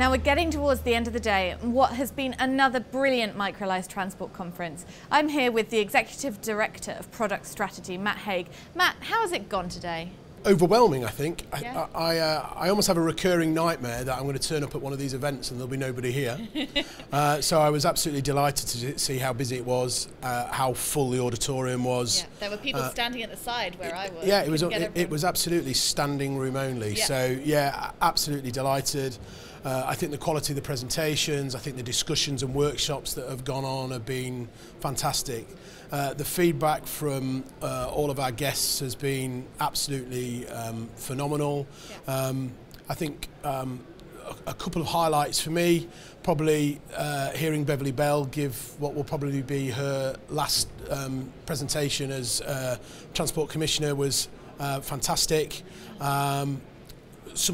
Now we're getting towards the end of the day, what has been another brilliant Microlise Transport Conference. I'm here with the Executive Director of Product Strategy, Matt Hague. Matt, how has it gone today? Overwhelming, I think. Yeah. I almost have a recurring nightmare that I'm going to turn up at one of these events and there'll be nobody here. So I was absolutely delighted to see how busy it was, how full the auditorium was. Yeah, there were people standing at the side where I was. Yeah, it was absolutely standing room only. Yeah. So yeah, absolutely delighted. I think the quality of the presentations, I think the discussions and workshops that have gone on have been fantastic. The feedback from all of our guests has been absolutely phenomenal. Yeah. I think a couple of highlights for me, probably hearing Beverly Bell give what will probably be her last presentation as Transport Commissioner was fantastic. Some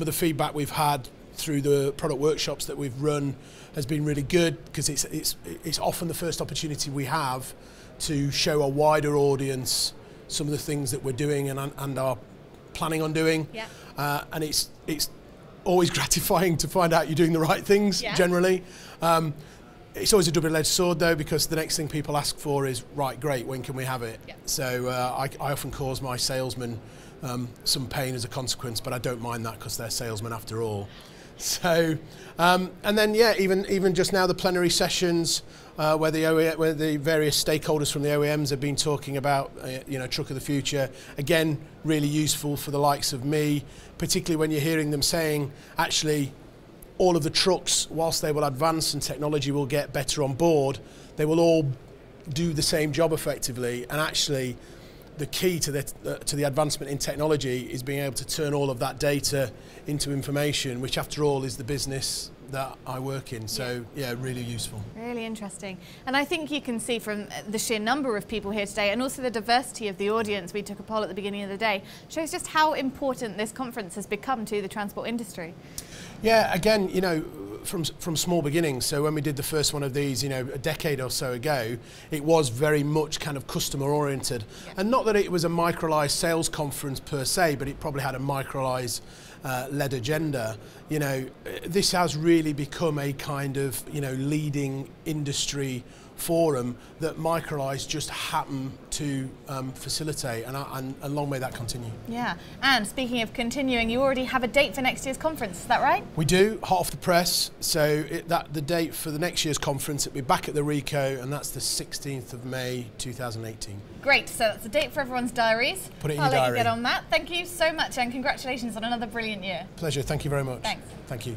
of the feedback we've had through the product workshops that we've run has been really good, because it's often the first opportunity we have to show a wider audience some of the things that we're doing and are planning on doing. Yeah. And it's always gratifying to find out you're doing the right things. Yeah. Generally. It's always a double-edged sword though, because the next thing people ask for is, right, great, when can we have it? Yeah. So I often cause my salesmen some pain as a consequence, but I don't mind that because they're salesmen after all. So, and then yeah, even just now the plenary sessions where the various stakeholders from the OEMs have been talking about truck of the future. Again, really useful for the likes of me, particularly when you're hearing them saying, actually, all of the trucks, whilst they will advance and technology will get better on board, they will all do the same job effectively. And actually, the key to the advancement in technology is being able to turn all of that data into information, which after all is the business that I work in. So yeah, really useful. Really interesting. And I think you can see from the sheer number of people here today, and also the diversity of the audience, we took a poll at the beginning of the day, shows just how important this conference has become to the transport industry. Yeah, again, from small beginnings. So when we did the first one of these, a decade or so ago, it was very much kind of customer oriented. Yeah. And not that it was a Microlise sales conference per se, but it probably had a Microlise led agenda. This has really become a kind of leading industry forum that Microlise just happen to facilitate, and long may that continue. Yeah, and speaking of continuing, you already have a date for next year's conference, is that right? We do, hot off the press. So the date for the next year's conference, it'll be back at the Rico, and that's the 16th of May 2018. Great, so that's the date for everyone's diaries. Put it in your diary. I'll let you get on that. Thank you so much, and congratulations on another brilliant year. Pleasure, thank you very much. Thanks. Thank you.